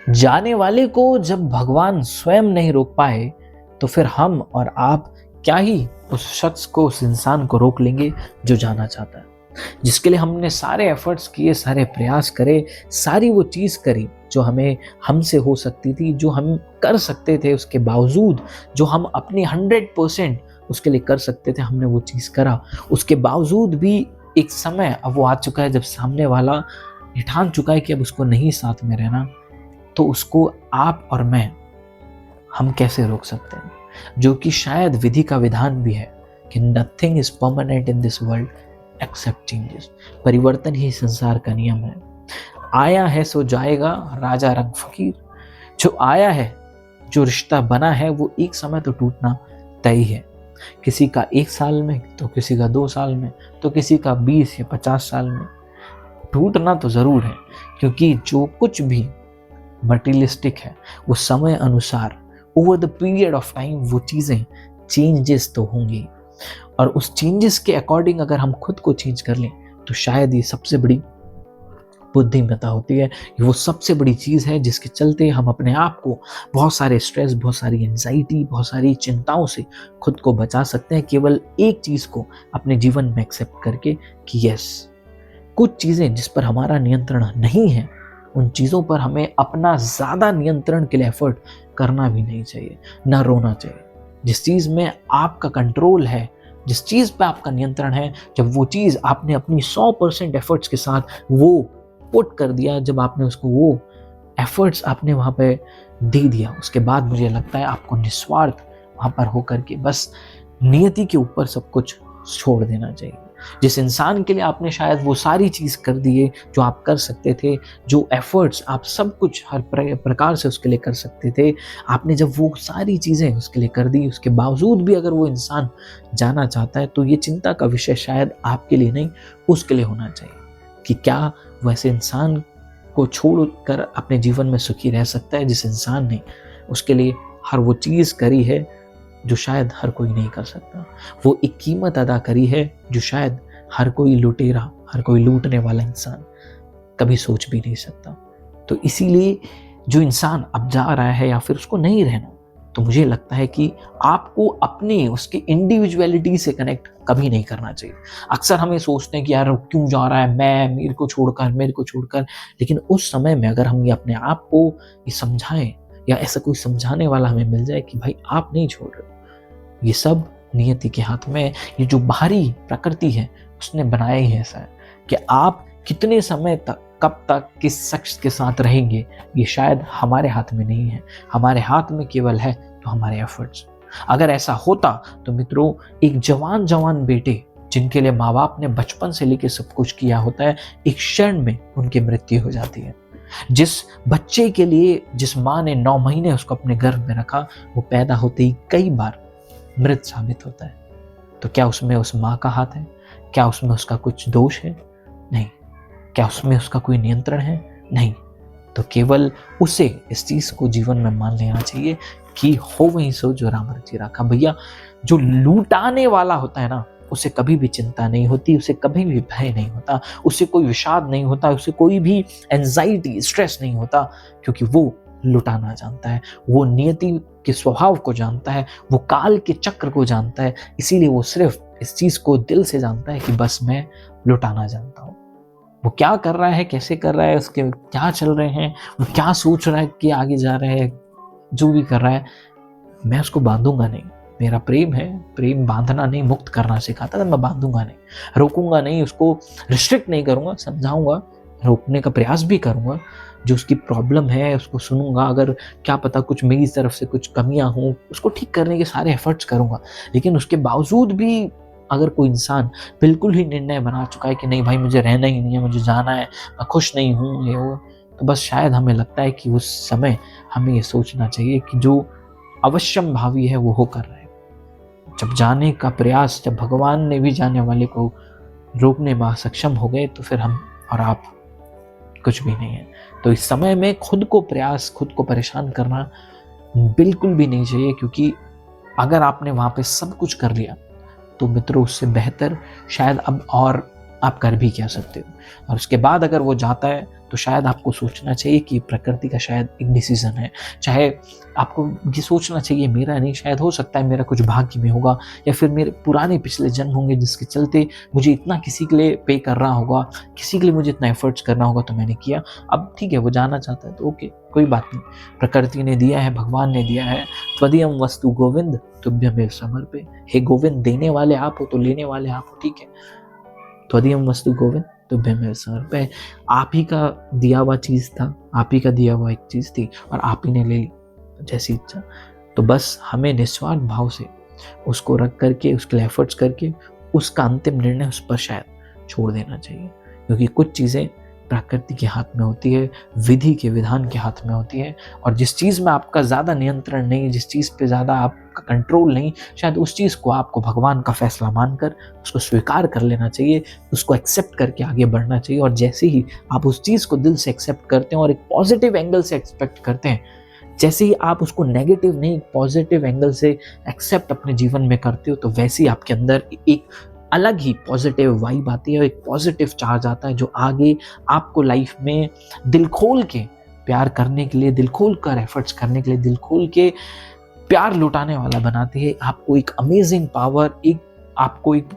जाने वाले को जब भगवान स्वयं नहीं रोक पाए, तो फिर हम और आप क्या ही उस शख्स को, उस इंसान को रोक लेंगे जो जाना चाहता है, जिसके लिए हमने सारे एफर्ट्स किए, सारे प्रयास करे, सारी वो चीज़ करी जो हमें हमसे हो सकती थी, जो हम कर सकते थे, उसके बावजूद जो हम अपनी 100% उसके लिए कर सकते थे, हमने वो चीज़ करा। उसके बावजूद भी एक समय अब वो आ चुका है जब सामने वाला ये ठान चुका है कि अब उसको नहीं साथ में रहना, तो उसको आप और मैं, हम कैसे रोक सकते हैं? जो कि शायद विधि का विधान भी है कि nothing is permanent in this world accept changes. परिवर्तन ही संसार का नियम है। आया है सो जाएगा, राजा रंग फकीर। जो आया है, जो रिश्ता बना है, वो एक समय तो टूटना तय है। किसी का 1 साल में, तो किसी का 2 साल में, तो किसी का 20 या 50 साल में। टूटना तो जरूर है, क्योंकि जो कुछ भी मटेरियलिस्टिक है वो समय अनुसार, over the period of time, वो चीज़ें चेंजेस तो होंगी। और उस चेंजेस के अकॉर्डिंग अगर हम खुद को चेंज कर लें, तो शायद ये सबसे बड़ी बुद्धिमत्ता होती है। वो सबसे बड़ी चीज़ है जिसके चलते हम अपने आप को बहुत सारे स्ट्रेस, बहुत सारी एंजाइटी, बहुत सारी चिंताओं से खुद को बचा सकते हैं, केवल एक चीज़ को अपने जीवन में एक्सेप्ट करके कि यस, कुछ चीज़ें जिस पर हमारा नियंत्रण नहीं है, उन चीज़ों पर हमें अपना ज़्यादा नियंत्रण के लिए एफर्ट करना भी नहीं चाहिए, ना रोना चाहिए। जिस चीज़ में आपका कंट्रोल है, जिस चीज़ पे आपका नियंत्रण है, जब वो चीज़ आपने अपनी 100% एफर्ट्स के साथ वो पुट कर दिया, जब आपने उसको वो एफर्ट्स आपने वहाँ पे दे दिया, उसके बाद मुझे लगता है आपको निस्वार्थ वहाँ पर होकर के बस नियति के ऊपर सब कुछ छोड़ देना चाहिए। जिस इंसान के लिए आपने शायद वो सारी चीज़ कर दिए जो आप कर सकते थे, जो एफर्ट्स आप सब कुछ हर प्रकार से उसके लिए कर सकते थे, आपने जब वो सारी चीज़ें उसके लिए कर दी, उसके बावजूद भी अगर वो इंसान जाना चाहता है, तो ये चिंता का विषय शायद आपके लिए नहीं, उसके लिए होना चाहिए कि क्या वैसे इंसान को छोड़कर अपने जीवन में सुखी रह सकता है, जिस इंसान ने उसके लिए हर वो चीज़ करी है जो शायद हर कोई नहीं कर सकता। वो एक कीमत अदा करी है जो शायद हर कोई लुटेरा, हर कोई लूटने वाला इंसान कभी सोच भी नहीं सकता। तो इसीलिए जो इंसान अब जा रहा है या फिर उसको नहीं रहना, तो मुझे लगता है कि आपको अपने उसके इंडिविजुअलिटी से कनेक्ट कभी नहीं करना चाहिए। अक्सर हमें सोचते हैं कि यार क्यों जा रहा है, मैं, मेरे को छोड़कर, लेकिन उस समय में अगर हम ये अपने आप को ये समझाएं, या ऐसा कोई समझाने वाला हमें मिल जाए कि भाई आप नहीं छोड़ रहे, ये सब नियति के हाथ में है। ये जो बाहरी प्रकृति है उसने बनाया ही ऐसा है कि आप कितने समय तक, कब तक, किस शख्स के साथ रहेंगे, ये शायद हमारे हाथ में नहीं है। हमारे हाथ में केवल है तो हमारे एफर्ट्स। अगर ऐसा होता तो मित्रों, एक जवान बेटे जिनके लिए माँ बाप ने बचपन से लेकर सब कुछ किया होता है, एक क्षण में उनकी मृत्यु हो जाती है। जिस बच्चे के लिए जिस माँ ने 9 महीने उसको अपने गर्भ में रखा, वो पैदा होते ही कई बार मृत साबित होता है। तो क्या उसमें उस माँ का हाथ है? क्या उसमें उसका कुछ दोष है? नहीं। क्या उसमें उसका कोई नियंत्रण है? नहीं। तो केवल उसे इस चीज को जीवन में मान लेना चाहिए कि हो वही सो जो राम रचि राखा। भैया, जो लूटाने वाला होता है ना, उसे कभी भी चिंता नहीं होती, उसे कभी भी भय नहीं होता, उसे कोई विषाद नहीं होता, उसे कोई भी एंजाइटी, स्ट्रेस नहीं होता, क्योंकि वो लुटाना जानता है, वो नियति के स्वभाव को जानता है, वो काल के चक्र को जानता है। इसीलिए वो सिर्फ इस चीज को दिल से जानता है कि बस मैं लुटाना जानता हूँ। वो क्या कर रहा है, कैसे कर रहा है, उसके क्या चल रहे हैं, वो क्या सोच रहा है कि आगे जा रहा है, जो भी कर रहा है, मैं उसको बांधूंगा नहीं। मेरा प्रेम है, प्रेम बांधना नहीं, मुक्त करना सिखाता है। मैं बांधूंगा नहीं, रोकूंगा नहीं, उसको रिस्ट्रिक्ट नहीं करूंगा, समझाऊंगा, रोकने का प्रयास भी करूंगा। जो उसकी प्रॉब्लम है उसको सुनूंगा, अगर क्या पता कुछ मेरी तरफ से कुछ कमियां हों, उसको ठीक करने के सारे एफर्ट्स करूंगा। लेकिन उसके बावजूद भी अगर कोई इंसान बिल्कुल ही निर्णय बना चुका है कि नहीं भाई, मुझे रहना ही नहीं है, मुझे जाना है, मैं खुश नहीं हूँ, ये वो, तो बस शायद हमें लगता है कि उस समय हमें ये सोचना चाहिए कि जो अवश्यम भावी है वो हो कर रहे हैं। जब जाने का प्रयास, जब भगवान ने भी जाने वाले को रोकने में सक्षम हो गए, तो फिर हम और आप कुछ भी नहीं है। तो इस समय में खुद को परेशान करना बिल्कुल भी नहीं चाहिए, क्योंकि अगर आपने वहां पे सब कुछ कर लिया, तो मित्रों उससे बेहतर शायद अब और आप कर भी क्या सकते हो। और उसके बाद अगर वो जाता है तो शायद आपको सोचना चाहिए कि प्रकृति का शायद एक डिसीजन है। चाहे आपको ये सोचना चाहिए मेरा नहीं, शायद हो सकता है मेरा कुछ भाग्य में होगा, या फिर मेरे पुराने पिछले जन्म होंगे जिसके चलते मुझे इतना किसी के लिए पे करना होगा, किसी के लिए मुझे इतना एफर्ट्स करना होगा, तो मैंने किया। अब ठीक है, वो जाना चाहता है तो ओके, कोई बात नहीं। प्रकृति ने दिया है, भगवान ने दिया है। त्वदीयम वस्तु गोविंद तुभ्यमेव समर्पे। हे गोविंद, देने वाले आप हो तो लेने वाले आप हो, ठीक है। त्वदीयम वस्तु गोविंद तुभ्यमेव समर्पे। आप ही का दिया हुआ चीज था, आप ही का दिया हुआ एक चीज थी और आप ही ने ले ली जैसी इच्छा। तो बस हमें निस्वार्थ भाव से उसको रख करके, उसके लिए एफर्ट्स करके, उसका अंतिम निर्णय उस पर शायद छोड़ देना चाहिए। क्योंकि कुछ चीज़ें प्रकृति के हाथ में होती है, विधि के विधान के हाथ में होती है, और जिस चीज़ में आपका ज़्यादा नियंत्रण नहीं, जिस चीज़ पे ज़्यादा आपका कंट्रोल नहीं, शायद उस चीज़ को आपको भगवान का फैसला मानकर उसको स्वीकार कर लेना चाहिए, उसको एक्सेप्ट करके आगे बढ़ना चाहिए। और जैसे ही आप उस चीज़ को दिल से एक्सेप्ट करते हैं और एक पॉजिटिव एंगल से एक्सपेक्ट करते हैं, जैसे ही आप उसको नेगेटिव नहीं, पॉजिटिव एंगल से एक्सेप्ट अपने जीवन में करते हो, तो वैसे ही आपके अंदर एक अलग ही पॉजिटिव वाइब आती है, एक पॉजिटिव चार्ज आता है जो आगे आपको लाइफ में दिल खोल के प्यार करने के लिए, दिल खोल कर एफर्ट्स करने के लिए, दिल खोल के प्यार लुटाने वाला बनाती है। आपको एक अमेजिंग पावर, आपको एक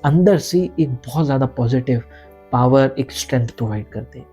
अंदर से एक बहुत ज़्यादा पॉजिटिव पावर, एक स्ट्रेंथ प्रोवाइड करते हैं।